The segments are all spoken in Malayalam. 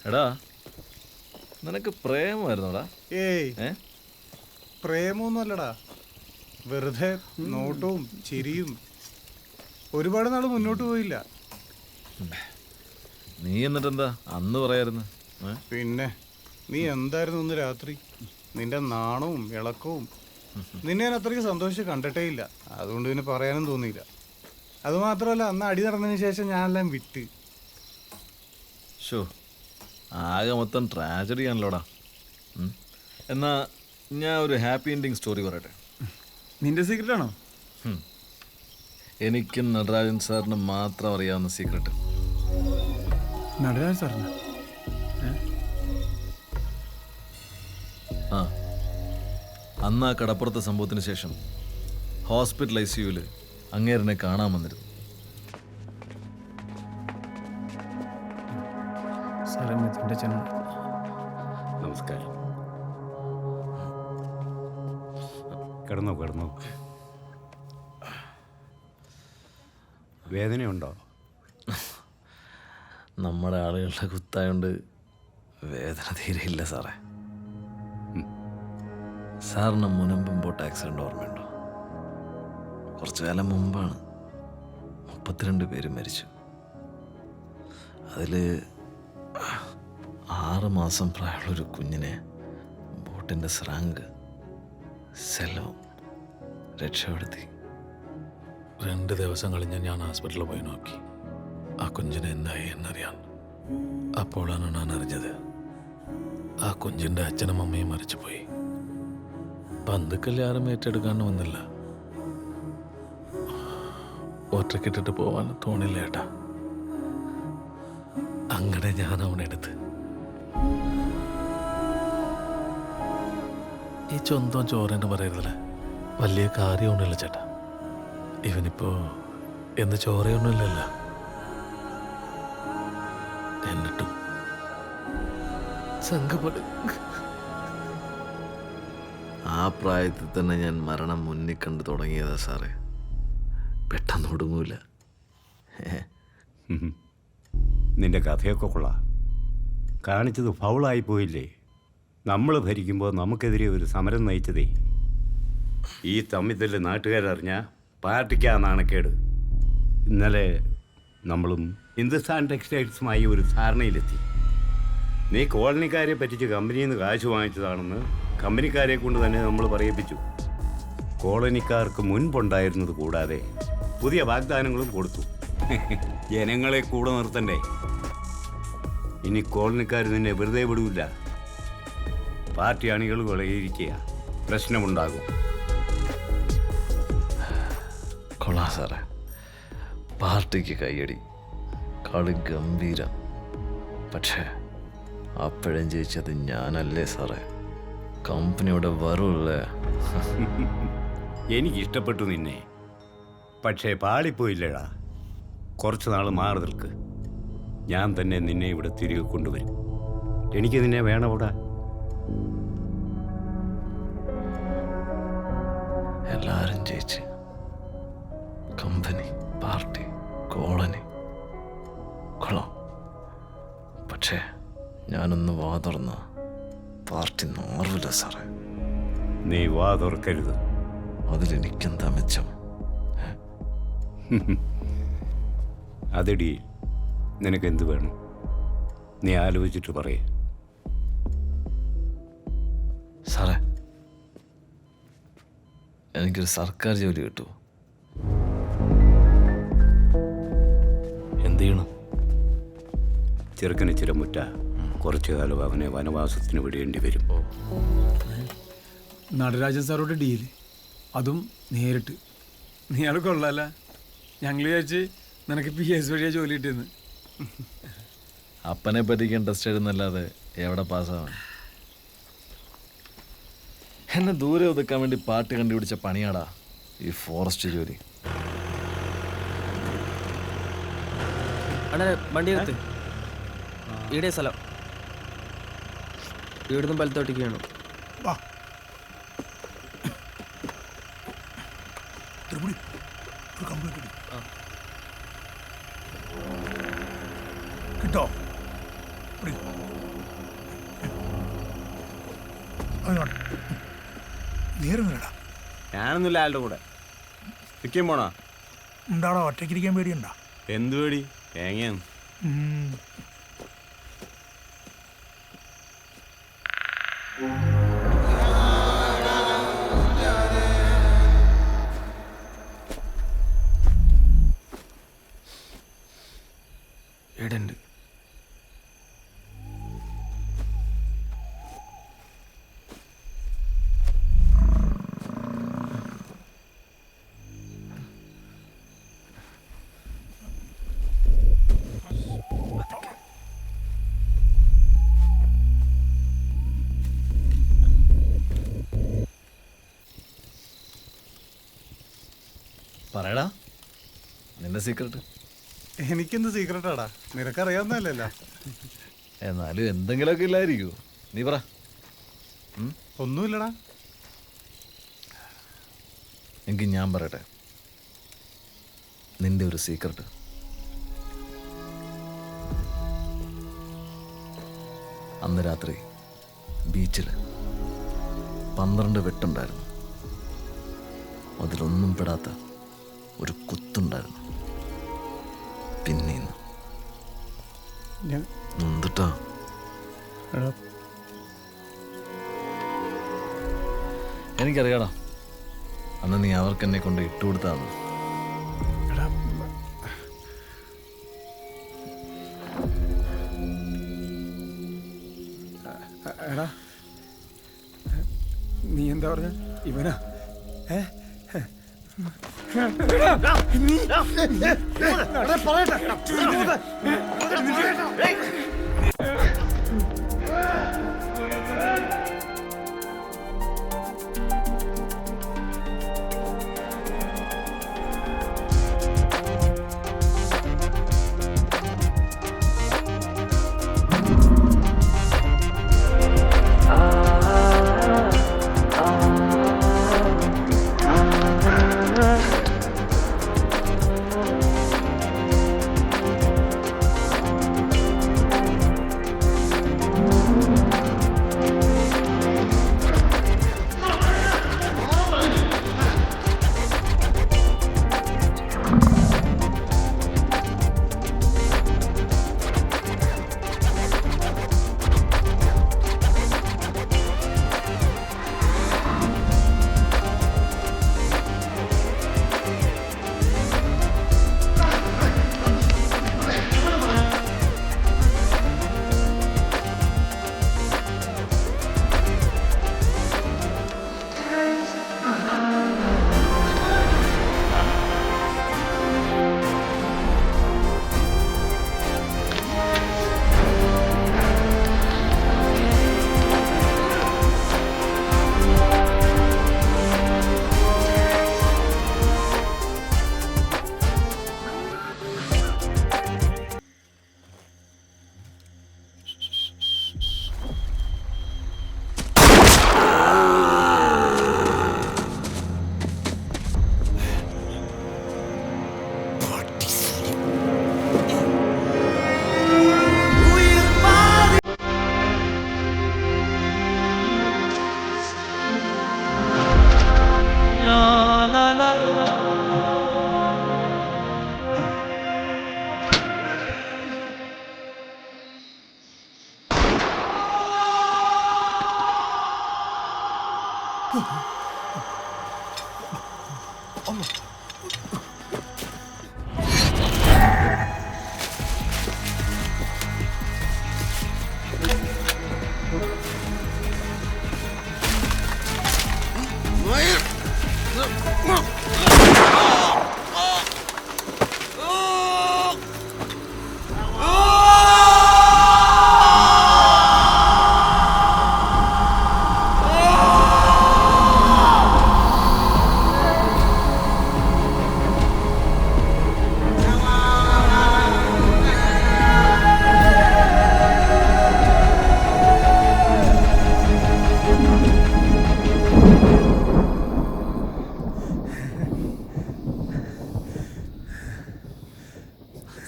എടാ നിനക്ക് പ്രേമമായിരുന്നോടാ? ഏയ് പ്രേമൊന്നുമല്ലടാ, വെറുതെ നോട്ടവും ചിരിയും. ഒരുപാട് നാൾ മുന്നോട്ട് പോയില്ല. നീ എന്നിട്ടെന്താ അന്ന് പറയായിരുന്നു? പിന്നെ നീ എന്തായിരുന്നു ഇന്ന് രാത്രി? നിന്റെ നാണവും ഇളക്കവും. നിന്നെ ഞാൻ അത്രയ്ക്ക് സന്തോഷിച്ച് കണ്ടിട്ടേ ഇല്ല. അതുകൊണ്ട് പിന്നെ പറയാനും തോന്നിയില്ല. അതുമാത്രമല്ല, അന്ന് അടി നടന്നതിന് ശേഷം ഞാനെല്ലാം വിട്ട്. ഷോ, ആകെ മൊത്തം ട്രാജഡി ആണല്ലോടാ. എന്നാ ഞാൻ ഒരു ഹാപ്പി എൻഡിങ് സ്റ്റോറി പറയട്ടെ. നിന്റെ സീക്രട്ട് ആണോ? എനിക്കും നടരാജൻ സാറിന് മാത്രം അറിയാവുന്ന സീക്രട്ട്. നടരാജൻ സാറിന്? ആ, അന്ന് ആ കടപ്പുറത്തെ സംഭവത്തിന് ശേഷം ഹോസ്പിറ്റൽ ICUവിൽ അങ്ങേരനെ കാണാൻ വന്നിരുന്നു. നമസ്കാരം. കിടന്നോ കിടന്നോ. വേദനയുണ്ടോ? നമ്മുടെ ആളുകളുടെ കുത്തായോണ്ട് വേദന തീരെയില്ല സാറേ. സാറിന് മുനമ്പും ബോട്ട് ആക്സിഡൻ്റ് ഓർമ്മയുണ്ടോ? കുറച്ചു കാലം മുമ്പാണ്. 32 പേര് മരിച്ചു. അതിൽ 6 മാസം പ്രായമുള്ളൊരു കുഞ്ഞിനെ ബോട്ടിൻ്റെ സ്രാങ്ക് സെലവും രക്ഷപ്പെടുത്തി. 2 ദിവസം കഴിഞ്ഞ് ഞാൻ ഹോസ്പിറ്റലിൽ പോയി നോക്കി. ആ കുഞ്ഞിന് എന്തായി എന്നറിയാൻ. അപ്പോഴാണ് ഞാൻ അറിഞ്ഞത് ആ കുഞ്ഞിൻ്റെ അച്ഛനും അമ്മയും മരിച്ചുപോയി. ബന്ധുക്കൾ ആരും ഏറ്റെടുക്കാൻ വന്നില്ല. ഒറ്റക്കിട്ടിട്ട് പോവാൻ തോന്നില്ല ഏട്ടാ. അങ്ങനെ ഞാൻ അവനെടുത്ത് ഈ സ്വന്തം ചോരെന്ന് പറയുന്നതിൽ വലിയ കാര്യമൊന്നുമില്ല ചേട്ടാ. ഇവനിപ്പോ എന്ന് ചോരയൊന്നുമില്ലല്ലോ. എന്നിട്ടും സംഘപടി. ആ പ്രായത്തിൽ തന്നെ ഞാൻ മരണം മുന്നിൽ കണ്ടു തുടങ്ങിയതാ സാറേ. പെട്ടെന്ന് ഒടുങ്ങൂല. നിന്റെ കഥയൊക്കെ കൊള്ളാം. കാണിച്ചത് ഫൗളായി പോയില്ലേ? നമ്മൾ ഭരിക്കുമ്പോൾ നമുക്കെതിരെ ഒരു സമരം നയിച്ചതേ. ഈ തമ്മിത്തല്ല് നാട്ടുകാരറിഞ്ഞാൽ പാർട്ടിക്കാ നാണക്കേട്. ഇന്നലെ നമ്മളും ഹിന്ദുസ്ഥാൻ ടെക്സ്റ്റൈൽസുമായി ഒരു ധാരണയിലെത്തി. നീ കോളനിക്കാരെ പറ്റിച്ച് കമ്പനിയിൽ നിന്ന് കാശ് വാങ്ങിച്ചതാണെന്ന് കമ്പനിക്കാരെ കൊണ്ട് തന്നെ നമ്മൾ പറയിപ്പിച്ചു. കോളനിക്കാർക്ക് മുൻപുണ്ടായിരുന്നത് കൂടാതെ പുതിയ വാഗ്ദാനങ്ങളും കൊടുത്തു. ജനങ്ങളെ കൂടെ നിർത്തണ്ടേ? ഇനി കോളനിക്കാർ നിന്നെ വെറുതെ വിടൂല്ല. പാർട്ടി അണികൾ വിളയിരിക്കുക, പ്രശ്നമുണ്ടാകും. കൊള്ളാം സാറേ. പാർട്ടിക്ക് കയ്യടി, കളി ഗംഭീരം. പക്ഷേ അപ്പോഴും ജയിച്ചത് ഞാനല്ലേ സാറേ? കമ്പനിയുടെ വരൂല്ലേ? എനിക്കിഷ്ടപ്പെട്ടു നിന്നെ. പക്ഷേ പാളിപ്പോയില്ലേടാ. കുറച്ച് നാൾ മാറി നിൽക്ക്. ഞാൻ തന്നെ നിന്നെ ഇവിടെ തിരികെ കൊണ്ടുവരും. എനിക്ക് നിന്നെ വേണോടാ. എല്ലാവരും ജയിച്ച്, കമ്പനി, പാർട്ടി, കോളനി കൊള്ളാം. പക്ഷേ ഞാനൊന്ന് വാ തുറന്ന പാർട്ടി നോർവില്ല സാറേ. നീ വാ തുറക്കരുത്. അതിലെനിക്കെന്താ മെച്ചം? അതെടി, നിനക്കെന്ത് വേണം? നീ ആലോചിച്ചിട്ട് പറയേ. സാറേ, എനിക്കൊരു സർക്കാർ ജോലി കിട്ടുമോ? എന്ത് ചെയ്യണം? ചെറുക്കന് ചിരമുറ്റ. കുറച്ചു കാലം അവനെ വനവാസത്തിന് വിടേണ്ടി വരും. നടരാജൻ സാറോട് ഡീല്, അതും നേരിട്ട്. നീ ആൾ കൊള്ളാല. ഞങ്ങൾ വിചാരിച്ച് നിനക്ക് PS വഴിയാ ജോലി കിട്ടിയെന്ന്. അപ്പനെ പറ്റിക്കാൻ ടെസ്റ്റ് എഴുതുന്നല്ലാതെ എവിടെ പാസ്സാവാൻ? എന്നെ ദൂരെ ഒതുക്കാൻ വേണ്ടി പാർട്ടി കണ്ടുപിടിച്ച പണിയാടാ ഈ ഫോറസ്റ്റ് ജോലി. അണ്ണേ വണ്ടി എടുത്ത്. ഈടെ സ്ഥലം ഇവിടുന്ന് വലത്തോട്ടേക്കാണ്. ഒരു കമ്പ്യൂട്ടർ കിട്ടോ അതിനോട്ട് നേരുന്നില്ലടാ. ഞാനൊന്നുമില്ല ആളുടെ കൂടെ. നിൽക്കാൻ പോണോ? ഉണ്ടാടോ, ഒറ്റയ്ക്കിരിക്കാൻ പേടിയുണ്ടാ? എന്ത് പേടി? തേങ്ങയാണ്. ഇടണ്ട്. പറയടാ നിന്റെ സീക്രട്ട്. എനിക്കെന്ത് സീക്രട്ടാടാ, നിനക്കറിയാവുന്നതല്ലല്ലോ. എന്നാലും എന്തെങ്കിലുമൊക്കെ ഇല്ലായിരിക്കുമോ? നീ പറ. ഒന്നുമില്ലടാ. എങ്കിൽ ഞാൻ പറയട്ടെ നിന്റെ ഒരു സീക്രട്ട്. അന്ന് രാത്രി ബീച്ചിൽ 12 വെട്ടുണ്ടായിരുന്നു. അതിലൊന്നും പെടാത്ത ഒരു കുത്തുണ്ടായിരുന്നു. പിന്നീന്ന് എന്തിട്ടാ എനിക്കറിയാടാ, അന്ന് നീ അവർക്ക് എന്നെ കൊണ്ട് ഇട്ടുകൊടുത്താന്ന്. എടാ നീ എന്താ പറഞ്ഞ ഇവനാ?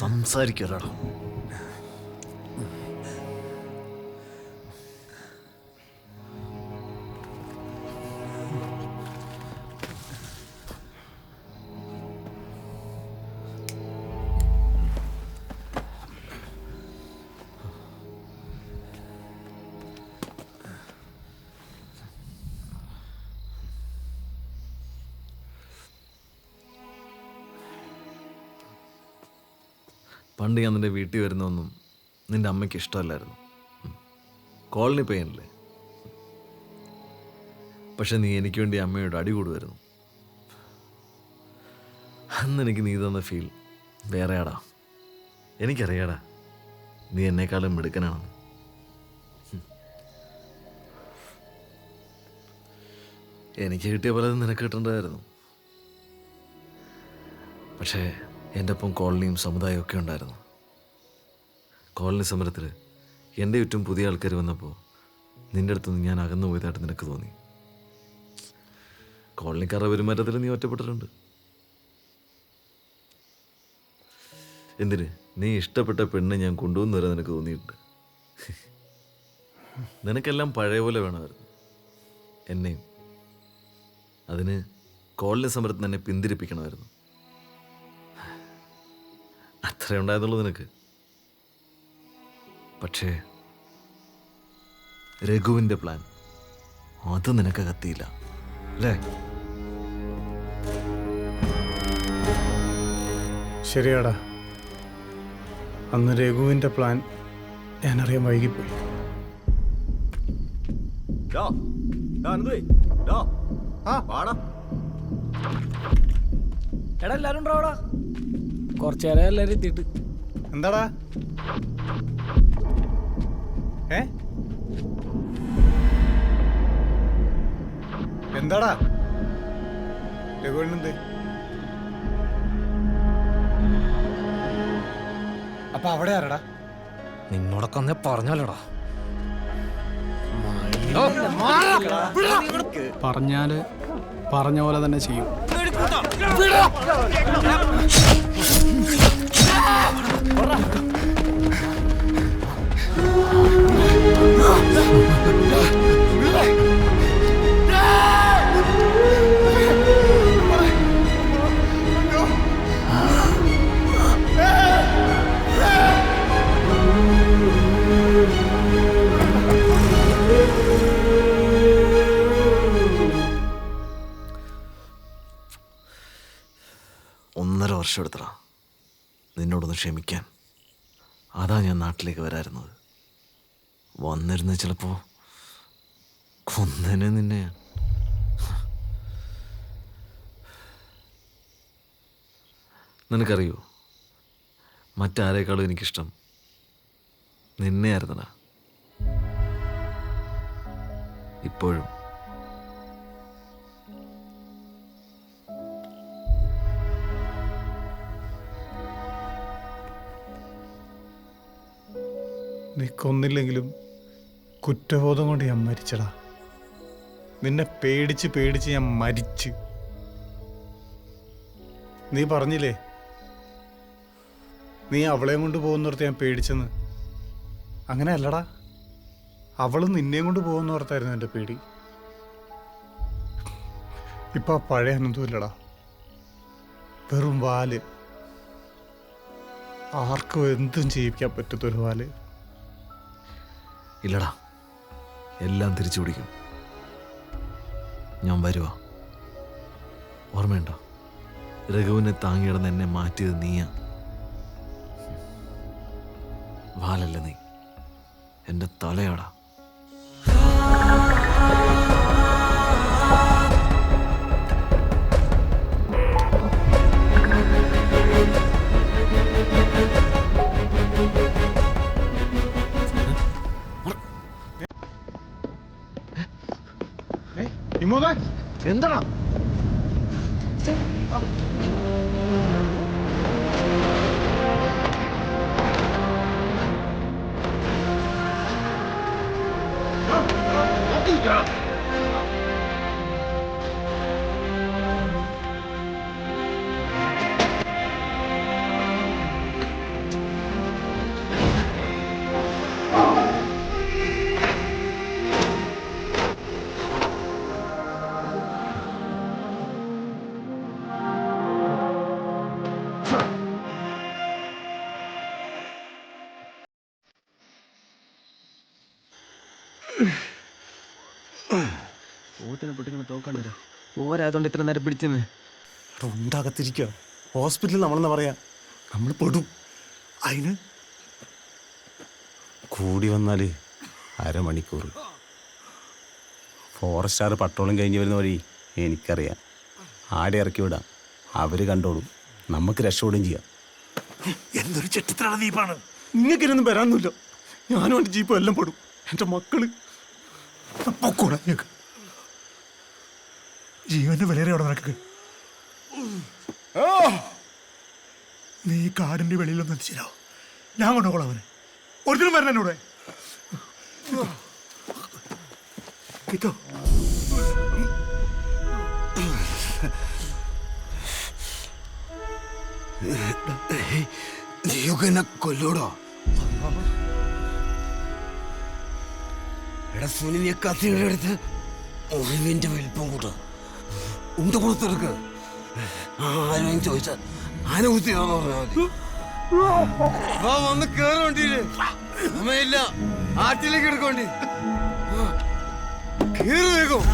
സംസാരിക്കലടാ. പണ്ട് ഞാൻ നിൻ്റെ വീട്ടിൽ വരുന്നതൊന്നും നിൻ്റെ അമ്മയ്ക്ക് ഇഷ്ടമല്ലായിരുന്നു. കോളനി പയ്യനല്ലേ. പക്ഷെ നീ എനിക്ക് വേണ്ടി അമ്മയോട് അടി കൂടുമായിരുന്നു. അന്ന് എനിക്ക് നീ തന്ന ഫീൽ വേറെയാടാ. എനിക്കറിയാടാ നീ എന്നെക്കാളും മിടുക്കനാണെന്ന്. എനിക്ക് കിട്ടിയ പലതും നിനക്ക് കിട്ടേണ്ടതായിരുന്നു. പക്ഷേ എൻ്റെ ഒപ്പം കോളനിയും സമുദായവും ഒക്കെ ഉണ്ടായിരുന്നു. കോളനി സമരത്തിൽ എൻ്റെ ചുറ്റും പുതിയ ആൾക്കാർ വന്നപ്പോൾ നിൻ്റെ അടുത്തുനിന്ന് ഞാൻ അകന്നു പോയതായിട്ട് നിനക്ക് തോന്നി. കോളനിക്കാരുടെ പെരുമാറ്റത്തിൽ നീ ഒറ്റപ്പെട്ടിട്ടുണ്ട്. എന്തിന്? നീ ഇഷ്ടപ്പെട്ട പെണ്ണ് ഞാൻ കൊണ്ടുവന്ന് വരെ നിനക്ക് തോന്നിയിട്ടുണ്ട്. നിനക്കെല്ലാം പഴയ പോലെ വേണമായിരുന്നു. എന്നെയും. അതിന് കോളനി സമരത്തിൽ തന്നെ പിന്തിരിപ്പിക്കണമായിരുന്നു. അത്രേ ഉണ്ടായതുള്ളൂ നിനക്ക്. പക്ഷേ രഘുവിൻ്റെ പ്ലാൻ അത് നിനക്ക് കത്തിയില്ല അല്ലേ? ശരിയാടാ, അന്ന് രഘുവിൻ്റെ പ്ലാൻ ഞാനറിയാൻ വൈകിപ്പോയി. എടാ എല്ലാരും ഉണ്ടോടാ? കുറച്ചു നേരം എല്ലാരും എത്തിയിട്ട്. എന്താടാ? എന്താടാ രഘുവിനെന്ത്? അപ്പൊ അവിടെ ആരടാ? നിന്നോടൊക്കെ ഒന്നേ പറഞ്ഞാലോടാ. പറഞ്ഞാല് പറഞ്ഞ പോലെ തന്നെ ചെയ്യും. ഒന്നര വർഷം എടുത്തടാ നിന്നോടൊന്ന് ക്ഷമിക്കാൻ. അതാ ഞാൻ നാട്ടിലേക്ക് വരായിരുന്നത്. വന്നിരുന്ന ചിലപ്പോൾ കൊന്നേനെ നിന്നെ. നിനക്കറിയോ, മറ്റാരേക്കാളും എനിക്കിഷ്ടം നിന്നെയായിരുന്നടാ. ഇപ്പോഴും. നീ കൊന്നില്ലെങ്കിലും കുറ്റബോധം കൊണ്ട് ഞാൻ മരിച്ചടാ. നിന്നെ പേടിച്ച് പേടിച്ച് ഞാൻ മരിച്ച്. നീ പറഞ്ഞില്ലേ നീ അവളെയും കൊണ്ട് പോകുന്നോർത്ത് ഞാൻ പേടിച്ചെന്ന്. അങ്ങനെ അല്ലടാ, അവള് നിന്നെയും കൊണ്ട് പോകുന്നോർത്തായിരുന്നു എൻ്റെ പേടി. ഇപ്പൊ ആ പഴയ അനന്തമില്ലടാ. വെറും വാല്. ആർക്കും എന്തും ചെയ്യിക്കാൻ പറ്റത്തൊരു വാല്. ഇല്ലടാ, എല്ലാം തിരിച്ചു പിടിക്കും. ഞാൻ വരുവാ. ഓർമ്മയുണ്ടോ, രഘുവിനെ താങ്ങിയിടന്ന് എന്നെ മാറ്റിയത് നീയാ. വാലല്ല നീ, എൻ്റെ തലയാടാ. എന്താടാ? ഓരായതുകൊണ്ട് ഇത്ര നേരം പിടിച്ചെന്ന് ഉണ്ടാകത്തിരിക്കുക ഹോസ്പിറ്റലിൽ നമ്മളെന്നാ പറയാ നമ്മൾ പെടും അതിന് കൂടി വന്നാൽ അരമണിക്കൂർ ഫോറസ്റ്റാർ പട്രോളിങ് കഴിഞ്ഞ് വരുന്ന വഴി എനിക്കറിയാം. ആടെ ഇറക്കി വിടാം, അവർ കണ്ടോളും, നമുക്ക് രക്ഷപ്പെടുകയും ചെയ്യാം. എന്തൊരു ചെറ്റത്താണ് നീപ്പാണ്. നിങ്ങൾക്കിനൊന്നും വരാനൊന്നുമില്ല. ഞാനും എൻ്റെ ജീപ്പും എല്ലാം പെടും. എൻ്റെ മക്കള് പൊക്കോളാം നിങ്ങൾക്ക്. ജീവന്റെ വിലയേറെ അവിടെ നിനക്ക്. നീ കാടിന്റെ വെളിയിലൊന്നും എത്തിച്ചില്ലാവും. ഞാൻ കൊണ്ടുപോകണം അവനെ. ഒരിക്കലും വരണം എന്നോടെ. കിട്ടോ നീയൊക്കെ എന്നെ കൊല്ലൂടോ. എടാ സുനി, നീ കത്തിയുടെ അടുത്ത് ഒഴിവിന്റെ വലിപ്പം കൂട്ട ഉണ്ട് കൊടുത്തെടുക്ക്. ആരും ചോദിച്ച ആന കുത്തിയാന്ന് പറഞ്ഞാൽ മതി. വന്ന് കേറി വണ്ടിയില് അമ്മയില്ല, ആറ്റിലേക്ക് എടുക്കോണ്ടി കേറി വേഗം.